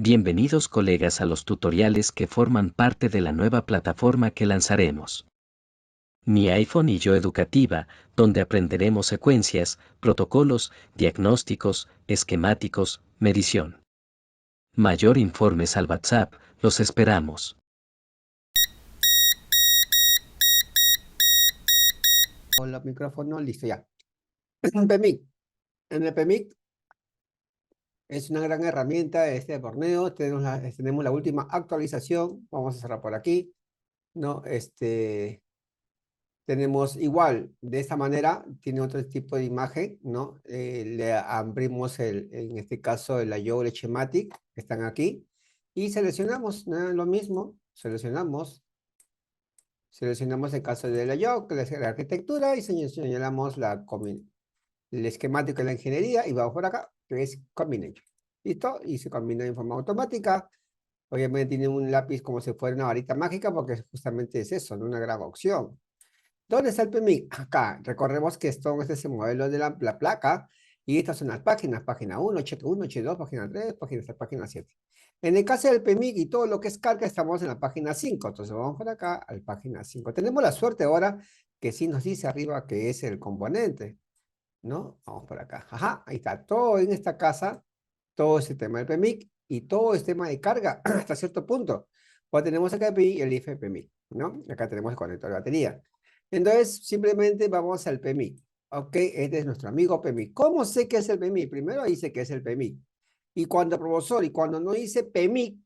Bienvenidos colegas a los tutoriales que forman parte de la nueva plataforma que lanzaremos. Mi iPhone y yo educativa, donde aprenderemos secuencias, protocolos, diagnósticos, esquemáticos, medición. Mayor informes al WhatsApp, los esperamos. Con los micrófonos, listo ya. PMIC. En el PMIC es una gran herramienta de este torneo. Tenemos la última actualización. Vamos a cerrar por aquí. ¿No? Tenemos igual, de esta manera, tiene otro tipo de imagen, ¿no? Le abrimos, en este caso, el IO Schematic, que están aquí, y seleccionamos, ¿no? Lo mismo, seleccionamos el caso de la IO, que es la arquitectura, y señalamos el esquemático de la ingeniería, y vamos por acá, que es Combination. ¿Listo? Y se combina en forma automática. Obviamente tiene un lápiz como si fuera una varita mágica, porque justamente es eso, ¿no? Una gran opción. ¿Dónde está el PMIC? Acá. Recordemos que este es el modelo de la placa, y estas son las páginas, página 1, H1, H2, página 3, página 3, página 7. En el caso del PMIC y todo lo que es carga, estamos en la página 5. Entonces vamos por acá a la página 5. Tenemos la suerte ahora que sí nos dice arriba que es el componente, ¿no? Vamos por acá. Ajá, ahí está. Todo en esta casa, todo ese tema del PMIC y todo el tema de carga hasta cierto punto. Pues tenemos acá el PMIC y el IF PMIC, ¿no? Y acá tenemos el conector de batería. Entonces, simplemente vamos al PMIC. Ok, este es nuestro amigo PMIC. ¿Cómo sé que es el PMIC? Primero dice que es el PMIC. Y cuando profesor, y cuando no dice PMIC,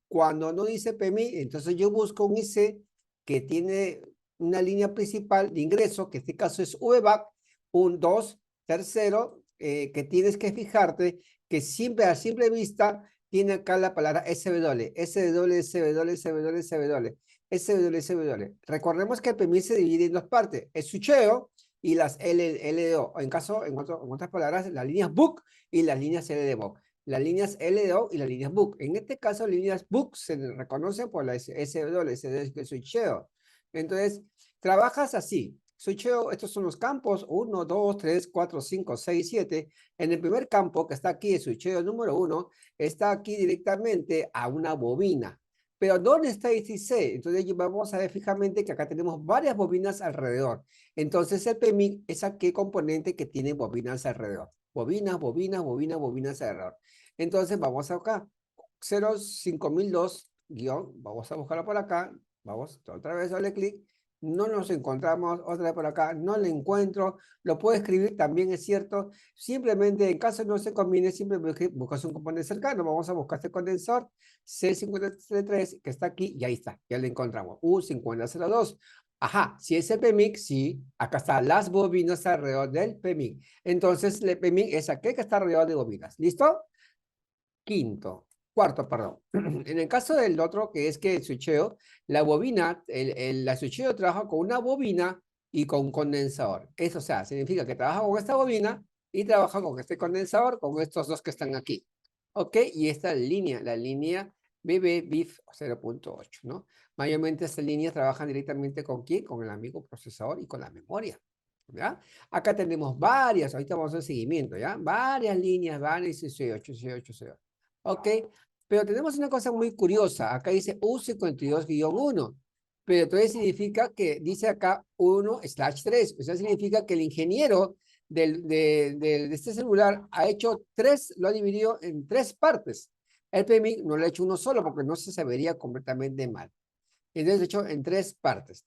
entonces yo busco un IC que tiene una línea principal de ingreso, que en este caso es VBAC, un 2. Tercero, que tienes que fijarte que siempre a simple vista tiene acá la palabra SW, SW, SW, SW, SW, SW, SW. Recordemos que el PMIC se divide en dos partes, el switcheo y las LDO. En otras palabras, las líneas book y las líneas LDO. Las líneas LDO y las líneas book. En este caso, líneas book se reconocen por la SW, SW, el switcheo. Entonces, trabajas así. Switcheo, estos son los campos, 1, 2, 3, 4, 5, 6, 7. En el primer campo, que está aquí, el switcheo número 1, está aquí directamente a una bobina. Pero ¿dónde está este IC? Entonces vamos a ver fijamente que acá tenemos varias bobinas alrededor. Entonces el PMIC es aquel componente que tiene bobinas alrededor. Bobinas, bobinas, bobinas, bobinas alrededor. Entonces vamos acá. 05002 guión, vamos a buscarlo por acá. Vamos otra vez, doble clic. No nos encontramos, otra vez por acá, no le encuentro, lo puedo escribir, también es cierto, simplemente en caso no se combine, simplemente buscas un componente cercano, vamos a buscar este condensador C53 que está aquí, y ahí está, ya lo encontramos, U5002. Ajá, si es el PMIC, sí, acá están las bobinas alrededor del PMIC. Entonces, el PMIC es aquel que está alrededor de bobinas, ¿listo? Cuarto, perdón. En el caso del otro, que es que el switcheo, la bobina, la switcheo trabaja con una bobina y con un condensador. Eso, o sea, significa que trabaja con esta bobina y trabaja con este condensador, con estos dos que están aquí. ¿Ok? Y esta línea, la línea BB-BIF 0.8, ¿no? Mayormente estas líneas trabajan directamente con ¿quién? Con el amigo procesador y con la memoria. ¿Ya? Acá tenemos varias, ahorita vamos a hacer seguimiento, ¿ya? Varias líneas, varias C8, C8, C8. ¿Ok? Pero tenemos una cosa muy curiosa. Acá dice U52-1. Pero entonces significa que dice acá 1/3. O sea, significa que el ingeniero de este celular ha hecho tres, lo ha dividido en tres partes. El PMIC no lo ha hecho uno solo porque no se sabería completamente mal. Entonces, de hecho, en tres partes.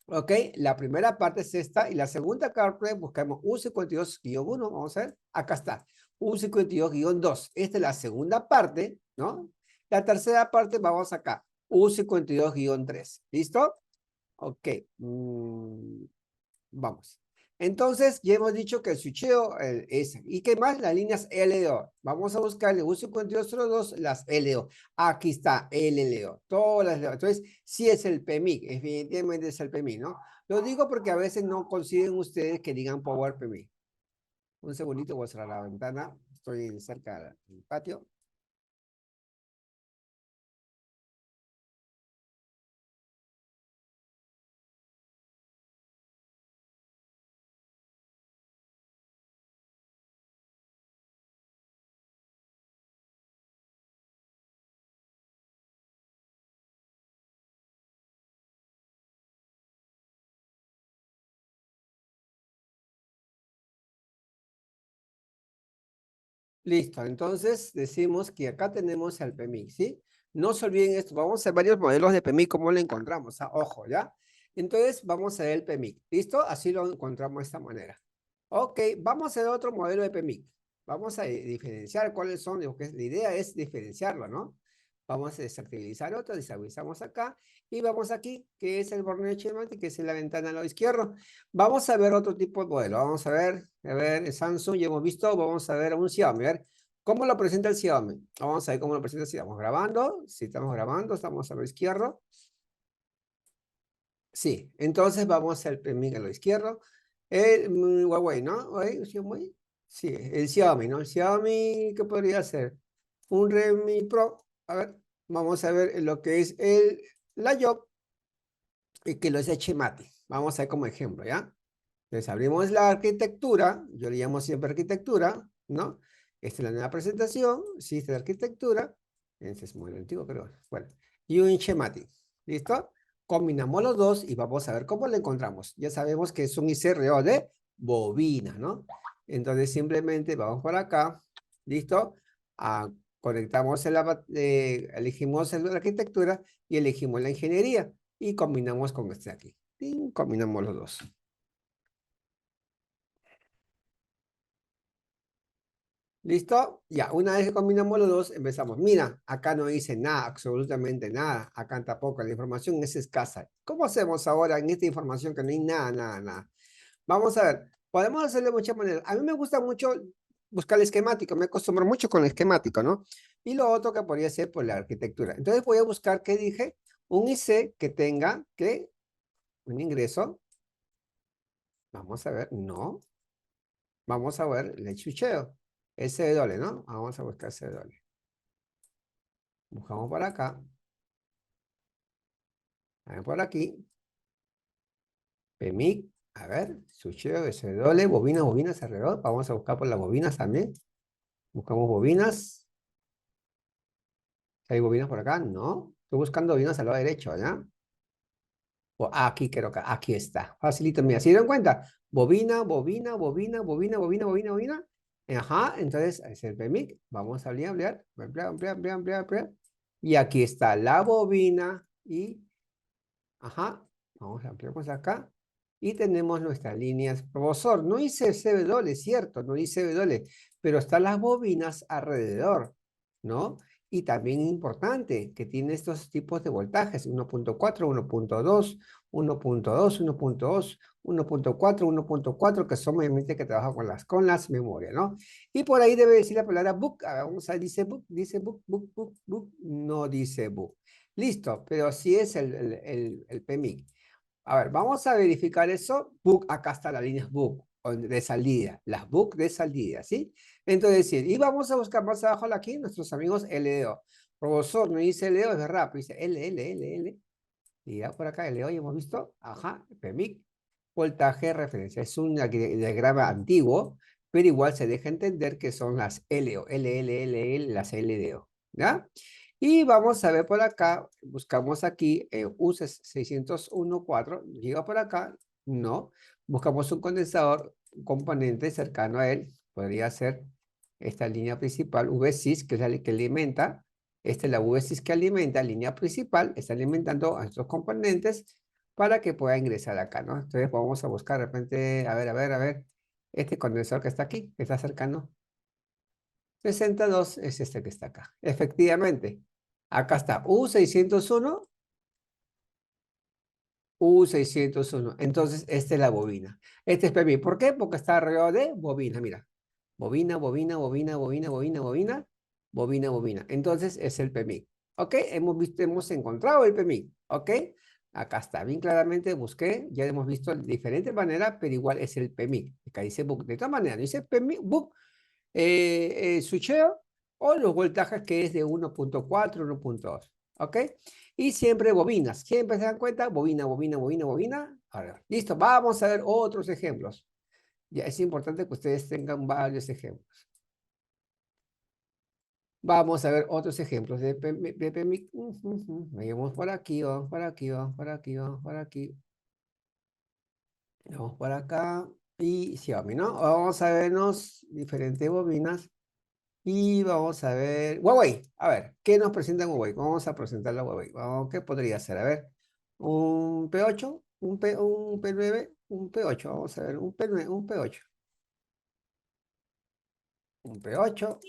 ¿Ok? La primera parte es esta y la segunda parte buscamos U52-1. Vamos a ver. Acá está. U52-2. Esta es la segunda parte, ¿no? La tercera parte vamos acá. U52-3. ¿Listo? Ok. Vamos. Entonces, ya hemos dicho que el switcheo es. ¿Y qué más? Las líneas LDO. Vamos a buscar el U5202, las LDO. Aquí está el LDO. Todas las LDO. Entonces, sí es el PMIC. Definitivamente es el PMIC, ¿no? Lo digo porque a veces no consiguen ustedes que digan Power PMIC. Un segundito, voy a cerrar la ventana. Estoy cerca del patio. Listo, entonces decimos que acá tenemos el PMIC, ¿sí? No se olviden esto, vamos a ver varios modelos de PMIC, ¿cómo lo encontramos? Ojo, ¿ya? Entonces vamos a ver el PMIC, ¿listo? Así lo encontramos de esta manera. Ok, vamos a ver otro modelo de PMIC. Vamos a diferenciar cuáles son, lo que la idea es diferenciarlo, ¿no? Vamos a desactivizar otro, desactivizamos acá y vamos aquí, que es el borneo schematic, que es la ventana al lado izquierdo. Vamos a ver otro tipo de modelo. Vamos a ver, el Samsung, ya hemos visto. Vamos a ver un Xiaomi. A ver, ¿cómo lo presenta el Xiaomi? Vamos a ver cómo lo presenta. Si estamos grabando, si estamos grabando, estamos a lo izquierdo. Sí, entonces vamos al PMIC a lo izquierdo. El Huawei, ¿no? ¿Xiaomi? Sí, el Xiaomi, ¿no? El Xiaomi, ¿qué podría ser? Un Redmi Pro. A ver, vamos a ver lo que es la Yob y que lo es Hmati. Vamos a ver como ejemplo, ¿ya? Entonces abrimos la arquitectura, yo le llamo siempre arquitectura, ¿no? Esta es la nueva presentación, sí, esta es la arquitectura, ese es muy antiguo, pero bueno. Y un schematic, ¿listo? Combinamos los dos y vamos a ver cómo lo encontramos. Ya sabemos que es un ICRO de bobina, ¿no? Entonces simplemente vamos por acá, ¿listo? Conectamos elegimos la arquitectura y elegimos la ingeniería y combinamos con este de aquí. ¡Ting! Combinamos los dos. ¿Listo? Ya, una vez que combinamos los dos, empezamos. Mira, acá no dice nada, absolutamente nada. Acá tampoco, la información es escasa. ¿Cómo hacemos ahora en esta información que no hay nada, nada, nada? Vamos a ver, podemos hacerlo de muchas maneras. A mí me gusta mucho buscar el esquemático, me acostumbro mucho con el esquemático, ¿no? Y lo otro que podría ser por la arquitectura. Entonces voy a buscar, ¿qué dije? Un IC que tenga, ¿qué? Un ingreso. Vamos a ver, no. Vamos a ver el chucheo. SW, ¿no? Vamos a buscar SW. Buscamos por acá. A ver, por aquí. PMIC. A ver. Switcheo, SW. Bobinas alrededor. Vamos a buscar por las bobinas también. Buscamos bobinas. ¿Hay bobinas por acá? No. Estoy buscando bobinas al lado derecho, ¿ya? Aquí creo que aquí está. Facilito, mira. ¿Se dieron cuenta? Bobina. Ajá, entonces es el PMIC. Vamos a ampliar. Y aquí está la bobina y ajá, vamos a ampliamos acá. Y tenemos nuestras líneas. Profesor, no hice CW, cierto, no hice CW, pero están las bobinas alrededor, ¿no? Y también importante que tiene estos tipos de voltajes, 1.4, 1.2, 1.2, 1.2, 1.4, 1.4, que son obviamente que trabajan con las memorias, ¿no? Y por ahí debe decir la palabra book. A ver, vamos a ver, dice book, no dice book. Listo, pero sí es el PMIC. A ver, vamos a verificar eso. Book, acá está la línea book de salida, las book de salida, ¿sí? Entonces, sí, y vamos a buscar más abajo aquí nuestros amigos LDO. Profesor, no dice LDO, es verdad, pero dice L. Y ya por acá LDO, ya hemos visto, ajá, PMIC, voltaje de referencia. Es un diagrama antiguo, pero igual se deja entender que son las LO, las LDO, ¿ya? Y vamos a ver por acá, buscamos aquí UCES 601.4, llega por acá, no, buscamos un condensador, un componente cercano a él, podría ser esta línea principal, VSIS, que es la que alimenta, esta es la VSIS que alimenta, línea principal, está alimentando a estos componentes para que pueda ingresar acá, ¿no? Entonces vamos a buscar de repente, a ver, este condensador que está aquí, que está cercano, 62 es este que está acá. Efectivamente, acá está U601. Entonces, esta es la bobina. Este es PMI. ¿Por qué? Porque está alrededor de bobina, mira. Bobina. Entonces, es el PMI. ¿Ok? Hemos encontrado el PMI. ¿Ok? Acá está, bien claramente busqué, ya hemos visto de diferente manera, pero igual es el PMI. Acá dice book. De todas maneras, dice PMI, book, switcheo o los voltajes que es de 1.4, 1.2. ¿Ok? Y siempre bobinas. Siempre se dan cuenta, bobina. Ahora, listo, vamos a ver otros ejemplos. Ya es importante que ustedes tengan varios ejemplos. Vamos a ver otros ejemplos de PMIC. Vamos por aquí, vamos por aquí. Vamos por acá. Y Xiaomi, ¿no? Vamos a vernos diferentes bobinas. Y vamos a ver, Huawei, a ver, ¿qué nos presenta Huawei? Vamos a presentar la Huawei. ¿Qué podría ser? A ver, un P8, un P9, un P8, vamos a ver, un P9, un P8. Un P8,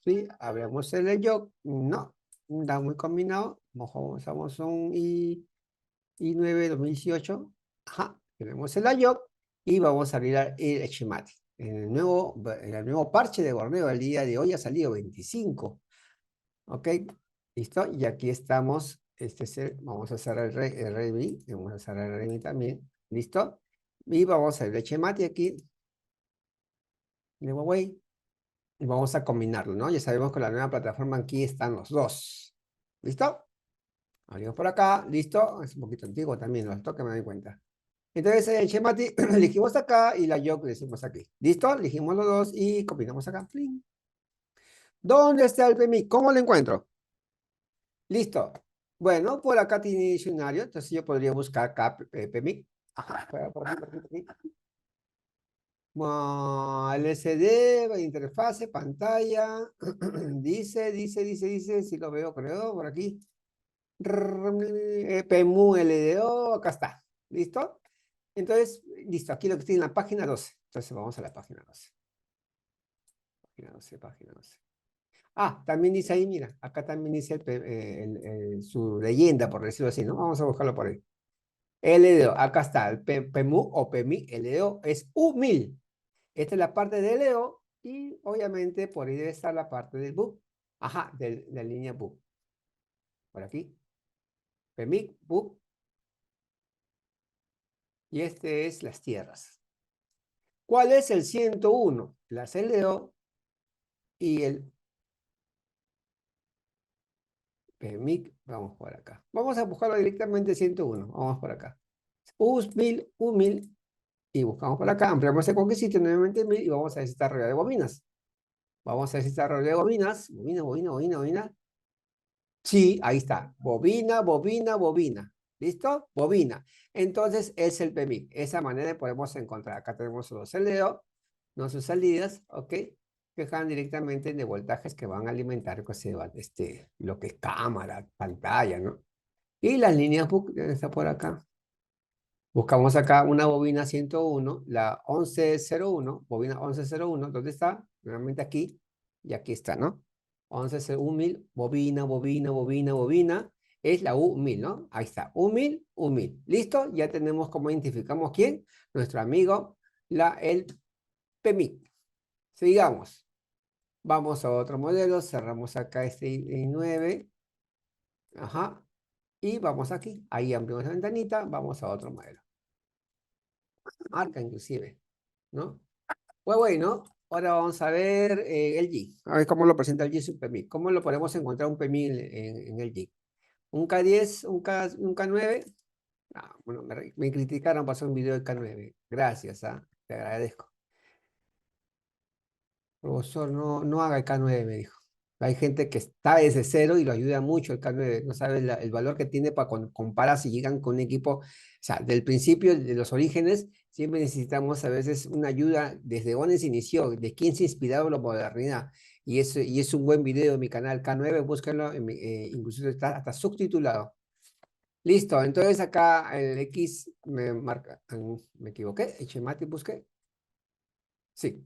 sí, abrimos el jog, no, está muy combinado, usamos un i9 2018, ajá, tenemos el iOG y vamos a abrir el schematic. En el nuevo parche de Borneo, el día de hoy ha salido 25. ¿Ok? ¿Listo? Y aquí estamos. Vamos a cerrar el Redmi. Vamos a cerrar el Redmi también. ¿Listo? Y vamos a ir el Chemati aquí de Huawei. Y vamos a combinarlo, ¿no? Ya sabemos que la nueva plataforma aquí están los dos. ¿Listo? Abrimos por acá. ¿Listo? Es un poquito antiguo también, los toques me doy cuenta. Entonces el Chemati elegimos acá y la Yok le decimos aquí. ¿Listo? Elegimos los dos y combinamos acá. ¡Pling! ¿Dónde está el PMI? ¿Cómo lo encuentro? Listo. Bueno, por acá tiene diccionario, entonces yo podría buscar acá PMIC. Ajá, por aquí, por aquí, por aquí. LCD, interfase, pantalla. Dice, si lo veo, creo, por aquí. PMU LDO, acá está. ¿Listo? Entonces, listo, aquí lo que tiene en la página 12. Entonces vamos a la página 12. Página 12, página 12. Ah, también dice ahí, mira, acá también dice su leyenda, por decirlo así, ¿no? Vamos a buscarlo por ahí. LDO, acá está, el PMU o PMI LDO es U1000. Esta es la parte de LDO y obviamente por ahí debe estar la parte del book. Ajá, de la línea book. Por aquí. PMI, book. Y este es las tierras. ¿Cuál es el 101? Las LDO y el PMI. Vamos por acá. Vamos a buscarlo directamente 101. Vamos por acá. U1000, U1000. Y buscamos por acá, ampliamos el cualquier sitio nuevamente 1000 y vamos a necesitar rollo de bobinas. Vamos a necesitar rollo de bobinas. Bobina. Sí, ahí está. Bobina, bobina, bobina. ¿Listo? Bobina. Entonces es el PMIC. Esa manera podemos encontrar. Acá tenemos los LDO, no sus salidas, ¿ok? Que van directamente de voltajes que van a alimentar pues, lo que es cámara, pantalla, ¿no? Y las líneas está por acá. Buscamos acá una bobina 101, la 1101, bobina 1101, ¿dónde está? Nuevamente aquí, y aquí está, ¿no? 1101.000, bobina, es la U1000, ¿no? Ahí está, U1000, U1000. ¿Listo? Ya tenemos cómo identificamos quién, nuestro amigo, el PMIC. Sigamos. Vamos a otro modelo, cerramos acá este i9, ajá, y vamos aquí, ahí ampliamos la ventanita, vamos a otro modelo. Marca inclusive, ¿no? Huawei, ¿no? Ahora vamos a ver el G. A ver cómo lo presenta el G su PMI. ¿Cómo lo podemos encontrar un PMI en el G? ¿Un K10? ¿Un K9? Ah, bueno, me criticaron pasar un video del K9. Gracias, te agradezco. Profesor, no haga el K9, me dijo. Hay gente que está desde cero y lo ayuda mucho el K9. No sabe el valor que tiene para comparar si llegan con un equipo. O sea, del principio, de los orígenes, siempre necesitamos a veces una ayuda desde dónde se inició, de quién se inspiró la modernidad. Y es un buen video en mi canal K9, búsquenlo, incluso está hasta subtitulado. Listo, entonces acá el X me marca, me equivoqué, Echemati busqué. Sí.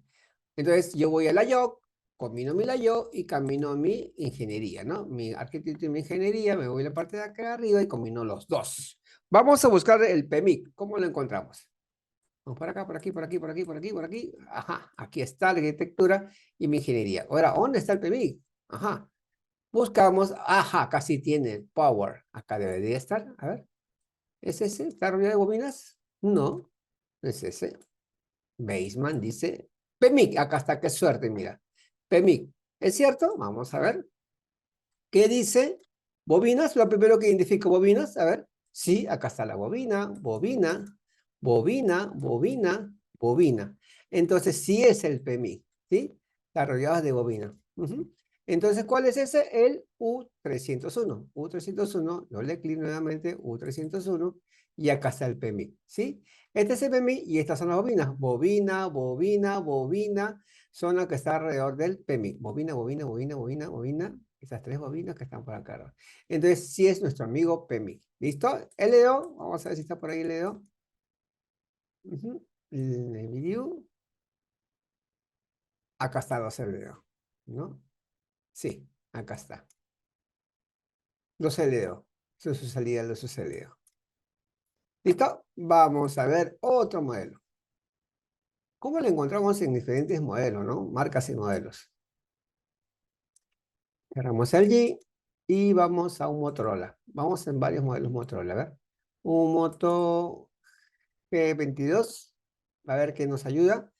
Entonces yo voy a la YOC, combino mi la YOC y camino mi ingeniería, ¿no? Mi arquitectura y mi ingeniería, me voy a la parte de acá arriba y combino los dos. Vamos a buscar el PMIC. ¿Cómo lo encontramos? Vamos por acá, por aquí, por aquí, por aquí, por aquí, por aquí. Ajá, aquí está la arquitectura y mi ingeniería. Ahora, ¿dónde está el PMIC? Ajá. Buscamos, ajá, casi tiene Power. Acá debería estar. A ver, ¿es ese? ¿Está rodeado de bobinas? No, no es ese. Baseman dice PMIC, acá está, qué suerte, mira. PMIC, ¿es cierto? Vamos a ver. ¿Qué dice? Bobinas, lo primero que identifico bobinas, a ver. Sí, acá está la bobina. Entonces sí es el PMIC, ¿sí? Está rodeado de bobina. Entonces, ¿cuál es ese? El U301. U301, yo le clic nuevamente, U301, y acá está el PMIC, ¿sí? Este es el PMIC y estas son las bobinas. Bobina. son las que están alrededor del PMIC. Bobina, bobina, bobina, bobina, bobina. Esas 3 bobinas que están por acá arriba. Entonces, sí es nuestro amigo PMIC. ¿Listo? LDO, vamos a ver si está por ahí LDO. El video. Acá está los LDO, ¿no? Sí, acá está. Los LDO. Eso es su salida, los LDO. ¿Listo? Vamos a ver otro modelo. ¿Cómo lo encontramos en diferentes modelos, no? Marcas y modelos. Cerramos el G y vamos a un Motorola. Vamos en varios modelos Motorola, a ver. Un Moto G22. A ver qué nos ayuda.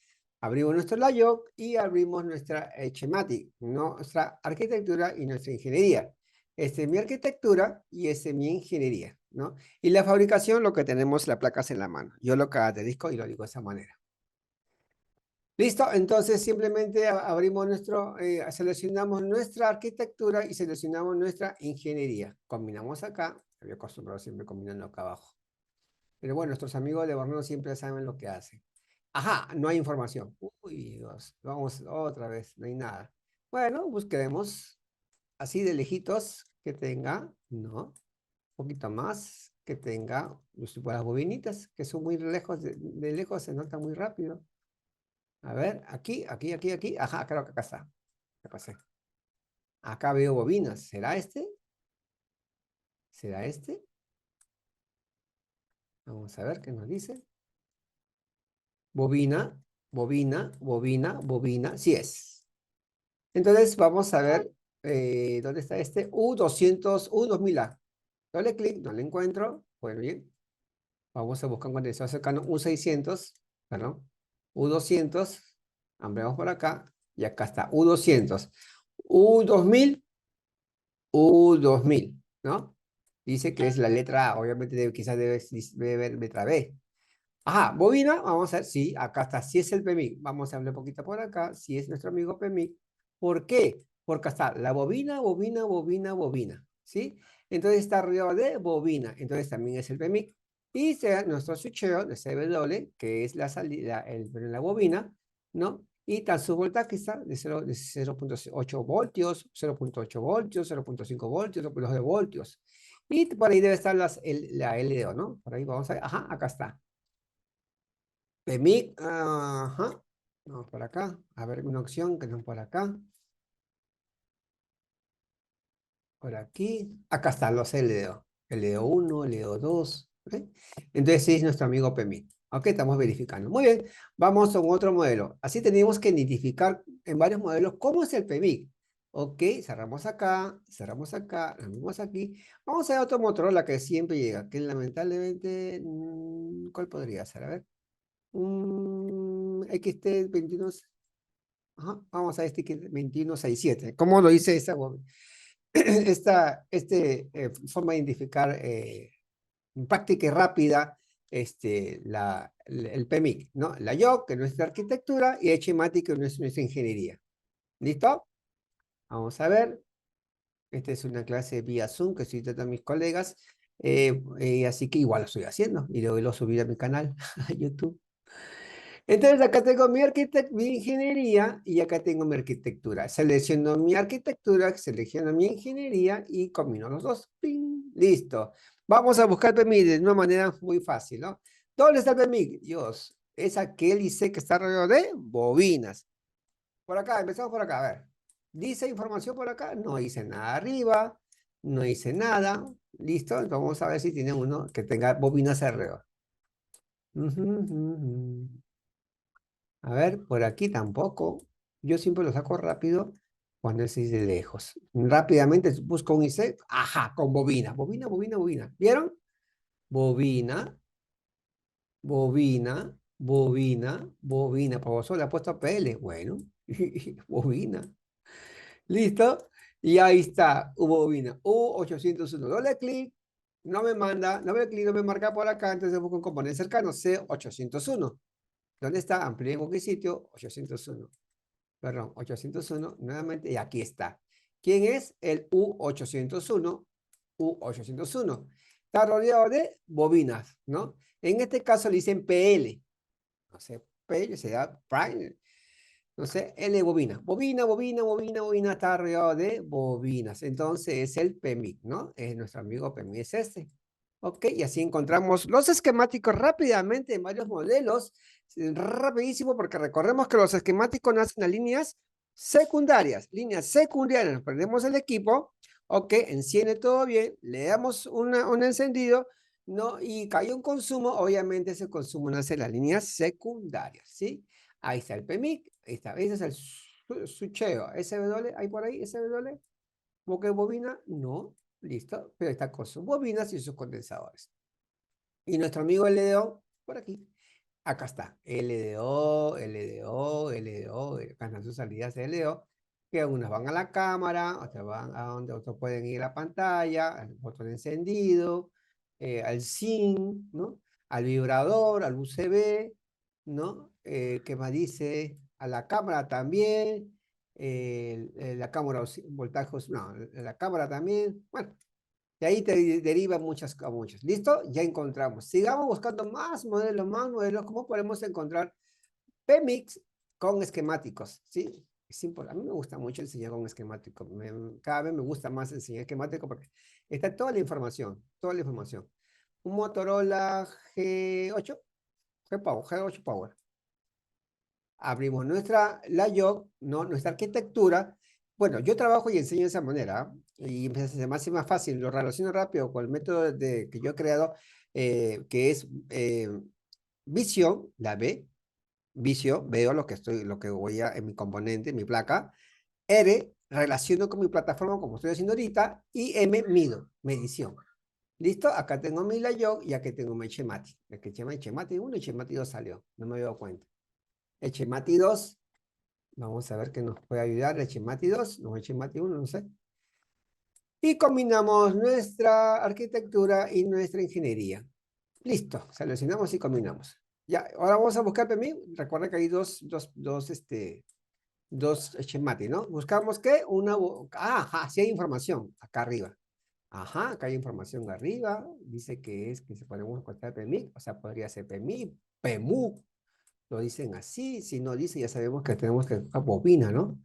Abrimos nuestro layout y abrimos nuestra schematic, nuestra arquitectura y nuestra ingeniería. Esta es mi arquitectura y esta es mi ingeniería, ¿no? Y la fabricación, lo que tenemos, la placas en la mano. Yo lo caracterizo y lo digo de esa manera. Listo, entonces simplemente abrimos seleccionamos nuestra arquitectura y seleccionamos nuestra ingeniería. Combinamos acá, había acostumbrado siempre combinando acá abajo. Pero bueno, nuestros amigos de Borneo siempre saben lo que hacen. Ajá, no hay información. Uy, Dios, vamos otra vez, no hay nada. Bueno, busquemos así de lejitos que tenga, ¿no? Un poquito más, que tenga las bobinitas, que son muy lejos, de lejos se nota muy rápido. A ver, aquí, aquí, aquí, aquí. Ajá, creo que acá está. Ya pasé. Acá veo bobinas. ¿Será este? ¿Será este? Vamos a ver qué nos dice. Bobina, bobina, bobina, bobina. Sí es. Entonces vamos a ver dónde está este U200, U2000A. Doble clic, no lo encuentro. Bueno, bien. Vamos a buscar cuando está cercano U600, perdón. U200. Ampliamos por acá. Y acá está U200. U2000. U2000, ¿no? Dice que es la letra A, obviamente quizás debe ver letra B. Ajá, bobina, vamos a ver, sí, acá está, sí es el PMIC. Vamos a hablar un poquito por acá, sí es nuestro amigo PMIC. ¿Por qué? Porque está la bobina, bobina, bobina, bobina, ¿sí? Entonces está arriba de bobina, entonces también es el PMIC. Y sea nuestro switcheo de CW, que es la salida, la bobina, ¿no? Y tan su voltaje está de 0.8 voltios, 0.8 voltios, 0.5 voltios, 0.2 voltios. Y por ahí debe estar la LDO, ¿no? Por ahí vamos a ver, ajá, acá está. PMIC, ajá. Vamos por acá. A ver una opción que no por acá. Por aquí. Acá están los LDO. LDO1, LDO2. ¿Ok? Entonces sí es nuestro amigo PMIC. Ok, estamos verificando. Muy bien. Vamos a un otro modelo. Así tenemos que identificar en varios modelos cómo es el PMIC. Ok, cerramos acá, abrimos aquí. Vamos a ver otro Motorola que siempre llega, que lamentablemente, ¿cuál podría ser? A ver. XT 21. Ajá, vamos a este 2167. ¿Cómo lo dice forma de identificar práctica y rápida el PMIC, ¿no? La YOC, que es nuestra arquitectura, y HMATIC, que es nuestra ingeniería. ¿Listo? Vamos a ver. Esta es una clase vía Zoom que estoy tratando a mis colegas, así que igual lo estoy haciendo y luego lo subí a mi canal, a YouTube. Entonces acá tengo mi ingeniería y acá tengo mi arquitectura. Selecciono mi arquitectura, selecciono mi ingeniería y combino los dos. ¡Ping! Listo. Vamos a buscar PMIC de una manera muy fácil, ¿no? ¿Dónde está el PMIC? Dios, es aquel IC que está rodeado de bobinas. Por acá, empezamos por acá, a ver. ¿Dice información por acá? No dice nada arriba, no dice nada. ¿Listo? Vamos a ver si tiene uno que tenga bobinas alrededor. A ver, por aquí tampoco. Yo siempre lo saco rápido cuando es de lejos. Rápidamente busco un IC. Ajá, con bobina. Bobina, bobina, bobina. ¿Vieron? Bobina, bobina, bobina, bobina. Por eso le ha puesto PL. Bueno, bobina. ¿Listo? Y ahí está, bobina. U801. Doble clic. No me manda, no me clic, no me marca por acá. Entonces busco un componente cercano. C801. ¿Dónde está? Amplíe en cualquier sitio. 801. Perdón, 801, nuevamente, y aquí está. ¿Quién es? El U801. U801. Está rodeado de bobinas, ¿no? En este caso le dicen PL. No sé, PL se da prime. Entonces, L de bobina. Bobina, bobina, bobina, bobina está rodeado de bobinas. Entonces, es el PEMIC, ¿no? Es nuestro amigo PEMIC, es este. Ok, y así encontramos los esquemáticos rápidamente en varios modelos. Rapidísimo, porque recordemos que los esquemáticos nacen a líneas secundarias. Líneas secundarias, prendemos el equipo. Ok, enciende todo bien, le damos un encendido, ¿no? Y cae un consumo, obviamente ese consumo nace en las líneas secundarias, ¿sí? Ahí está el PMIC, ahí está, ese es el switcheo, SW, ¿hay por ahí SW? ¿Boca de bobina? No, listo, pero está con sus bobinas y sus condensadores. Y nuestro amigo LDO, por aquí, acá está, LDO, LDO, LDO, acá están sus salidas de LDO, que unas van a la cámara, otras van a donde otros pueden ir a la pantalla, al botón de encendido, al SIM, ¿no? Al vibrador, al USB, ¿no? ¿Qué más dice? A la cámara también, la cámara, voltajes, no, la cámara también, bueno, de ahí te derivan muchas a muchas. ¿Listo? Ya encontramos. Sigamos buscando más modelos. ¿Cómo podemos encontrar PMIX con esquemáticos? ¿Sí? Es importante. A mí me gusta mucho enseñar con esquemáticos. Cada vez me gusta más enseñar esquemático porque está toda la información. Toda la información. Un Motorola G8, G8 Power. Abrimos la YOG, ¿no? Nuestra arquitectura. Bueno, yo trabajo y enseño de esa manera, y se me hace más fácil, lo relaciono rápido con el método que yo he creado, que es visión, la B, visión, veo lo que voy a en mi componente, en mi placa. R, relaciono con mi plataforma como estoy haciendo ahorita, y M, mido, medición. ¿Listo? Acá tengo mi LAYOG y aquí tengo mi Echemati. El que llama Echemati 1 y Echemati 2 salió, no me había dado cuenta. Echemati 2. Vamos a ver qué nos puede ayudar el Echemati 2, no Echemati 1, no sé. Y combinamos nuestra arquitectura y nuestra ingeniería. Listo, seleccionamos y combinamos. Ya, ahora vamos a buscar PMI. Recuerda que hay dos Echemati, ¿no? Buscamos qué? Ajá, sí hay información acá arriba. Ajá, acá hay información arriba. Dice que se podemos encontrar PMI, o sea, podría ser PMI, PEMU. Lo dicen así, si no dice, ya sabemos que tenemos que buscar bobina, ¿no?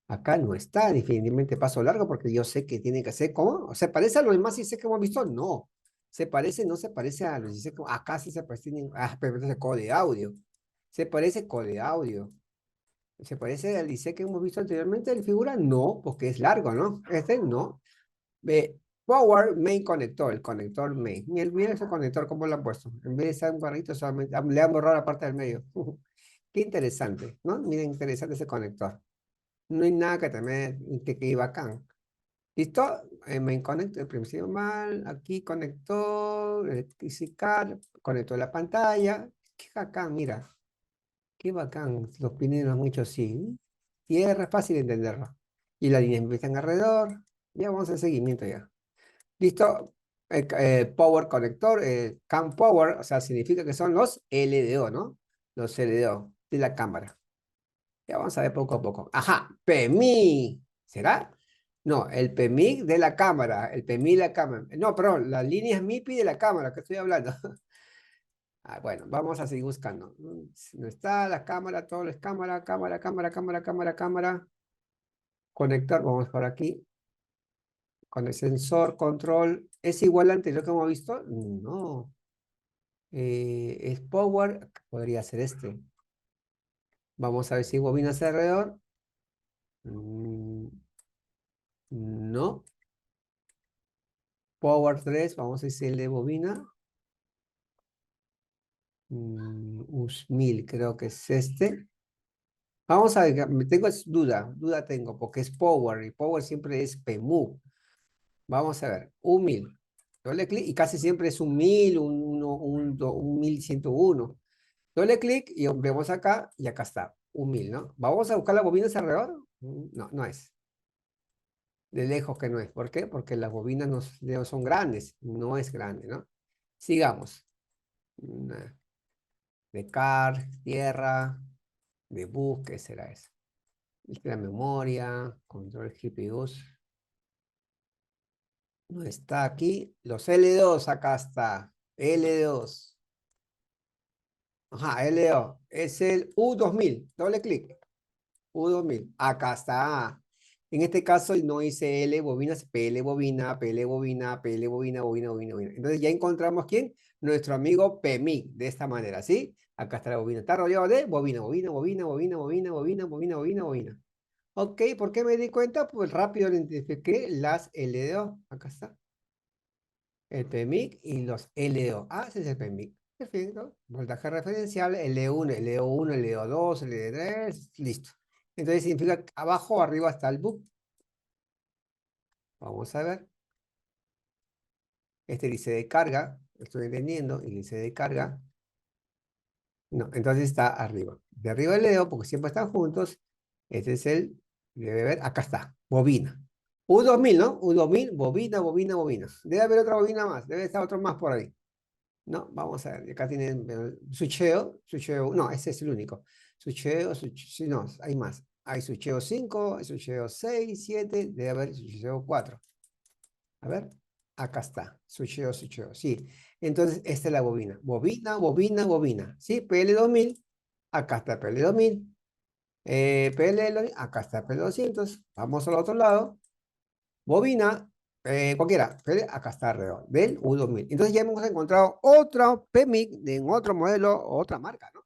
Acá no está, definitivamente paso largo, porque yo sé que tiene que ser como, ¿se parece a los demás y sé que hemos visto? No. ¿Se parece? No se parece a los ISEC. Acá sí se parece, pero es code audio. ¿Se parece code audio? ¿Se parece al ISEC que hemos visto anteriormente? ¿El figura? No, porque es largo, ¿no? Este no. Ve, Power Main Conector, el conector main. Mira ese conector, ¿cómo lo han puesto? En vez de ser un barrito, solamente le han borrado la parte del medio. Qué interesante, ¿no? Miren, interesante ese conector. No hay nada que temer, que bacán. ¿Listo? Main connect, el principal, aquí conector, electricidad, conectó la pantalla. Qué bacán, mira, qué bacán. Los pines lo han hecho así. Tierra, es fácil de entenderlo. Y las líneas empiezan alrededor. Ya vamos al seguimiento ya. ¿Listo? Power conector, CAN power, o sea, significa que son los LDO, ¿no? Los LDO de la cámara. Ya vamos a ver poco a poco. Ajá, PMI. ¿Será? No, el PMIC de la cámara. El PMI de la cámara. No, perdón, las líneas MIPI de la cámara que estoy hablando. Bueno, vamos a seguir buscando. No está la cámara, todo es cámara, cámara, cámara, cámara, cámara, cámara. Conector, vamos por aquí. Con el sensor, control. ¿Es igual al anterior que hemos visto? No. Es power. Podría ser este. Vamos a ver si hay bobinas alrededor. Mm, no. Power 3, vamos a decir el de bobina. US1000, creo que es este. Vamos a ver, tengo duda tengo, porque es Power, y Power siempre es PMU. Vamos a ver, U1000. Doble clic, y casi siempre es un 1000, un 1101. Doble clic, y vemos acá, y acá está, un 1000, ¿no? Vamos a buscar las bobinas alrededor. No, no es. De lejos que no es. ¿Por qué? Porque las bobinas no son grandes, no es grande, ¿no? Sigamos. De car, tierra, de bus, ¿qué será eso? La memoria, control GPUs. No está aquí. Los L2, acá está. L2. Ajá, L2. Es el U2000. Doble clic. U2000. Acá está. En este caso no hice L bobinas, PL bobina, PL bobina, PL bobina, bobina, bobina, bobina. Entonces ya encontramos quién, nuestro amigo PMIC, de esta manera, ¿sí? Acá está la bobina. Está rodeado de bobina, bobina, bobina, bobina, bobina, bobina, bobina, bobina, bobina. Ok, ¿por qué me di cuenta? Pues rápido identifiqué las LDO. Acá está. El PMIC y los LDO. Ah, ese es el PMIC. Perfecto. Voltaje referencial, LE1, LEO1, LEO2, LE3, listo. Entonces significa que abajo o arriba está el book. Vamos a ver. Este dice de carga, estoy entendiendo, y dice de carga. No, entonces está arriba. De arriba el LEO, porque siempre están juntos. Este es el, debe ver, acá está, bobina. U2000, ¿no? U2000, bobina, bobina, bobina. Debe haber otra bobina más, debe estar otro más por ahí. No, vamos a ver, acá tienen Sucheo, no, ese es el único. Sí, no, hay más. Hay Sucheo 5, hay Sucheo 6, 7, debe haber Sucheo 4. A ver, acá está, Sucheo, sí. Entonces, esta es la bobina. Bobina, bobina, bobina. ¿Sí? PL2000, acá está PL2000. PL, acá está PL200. Vamos al otro lado. Bobina, cualquiera, pero acá está alrededor del U2000. Entonces ya hemos encontrado otro PMIC en otro modelo, otra marca, ¿no?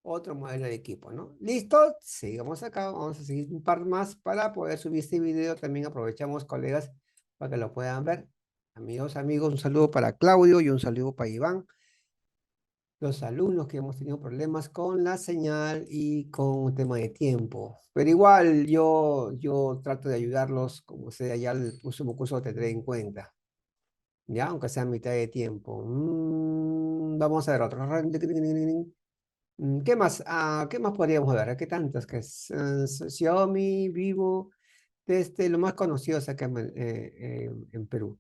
Otro modelo de equipo, ¿no? ¿Listo? Sigamos acá, vamos a seguir un par más para poder subir este video. También aprovechamos, colegas, para que lo puedan ver. Amigos, un saludo para Claudio y un saludo para Iván, los alumnos que hemos tenido problemas con la señal y con el tema de tiempo. Pero igual yo trato de ayudarlos, como sea, ya el próximo curso lo tendré en cuenta, ya, aunque sea a mitad de tiempo. Vamos a ver otro. ¿Qué más? ¿Qué más podríamos ver? ¿Qué tantos? Que es, Xiaomi, Vivo, este, lo más conocido es acá en Perú.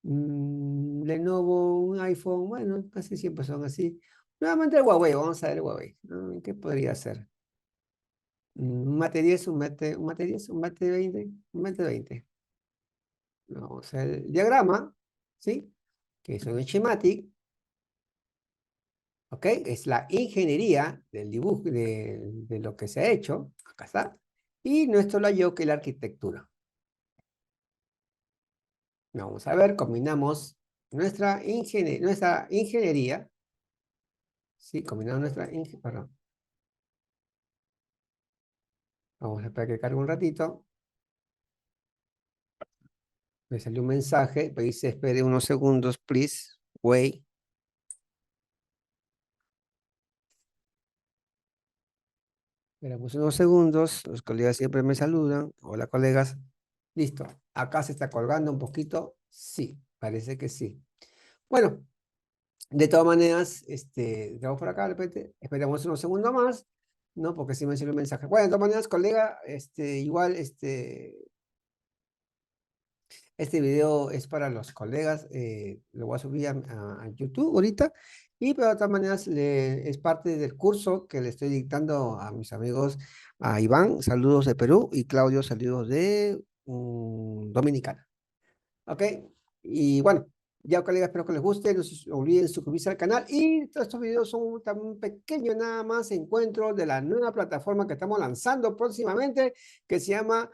Lenovo, un iPhone, bueno, casi siempre son así. Nuevamente el Huawei, vamos a ver el Huawei. ¿Qué podría ser? Un Mate 10, un Mate 10, un Mate 20, un Mate 20. Vamos a ver el diagrama, ¿sí? Que es un schematic, ¿ok? Es la ingeniería del dibujo, de lo que se ha hecho, acá está. Y nuestro layout, que es la arquitectura. Vamos a ver, combinamos nuestra ingeniería, ¿sí? Combinamos perdón. Vamos a esperar que cargue un ratito. Me salió un mensaje, me dice espere unos segundos, please, wait. Esperamos unos segundos, los colegas siempre me saludan. Hola, colegas. Listo. Acá se está colgando un poquito. Sí, parece que sí. Bueno, de todas maneras, vamos por acá de repente. Esperamos unos segundos más, ¿no? Porque sí me salió un mensaje. Bueno, de todas maneras, colega, igual, este video es para los colegas, lo voy a subir a YouTube ahorita, y pero de todas maneras es parte del curso que le estoy dictando a mis amigos, a Iván, saludos de Perú, y Claudio, saludos de Dominicana. ¿Ok? Y bueno, ya colegas, espero que les guste, no se olviden suscribirse al canal, y todos estos videos son un pequeño nada más encuentro de la nueva plataforma que estamos lanzando próximamente, que se llama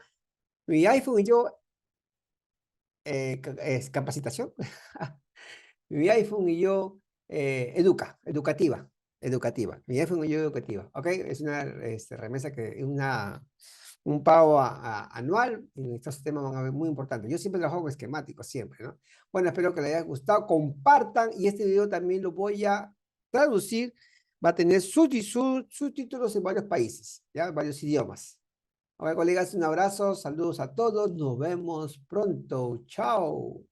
Mi iPhone y yo, es capacitación. Mi iPhone y yo, educativa. Mi iPhone y yo educativa, ¿ok? Es una remesa que es un pago anual, y estos temas van a ver muy importantes. Yo siempre trabajo con esquemáticos, siempre, ¿no? Bueno, espero que les haya gustado, compartan, y este video también lo voy a traducir, va a tener subtítulos en varios países, ¿ya? Varios idiomas. Ok, colegas, un abrazo, saludos a todos, nos vemos pronto, chao.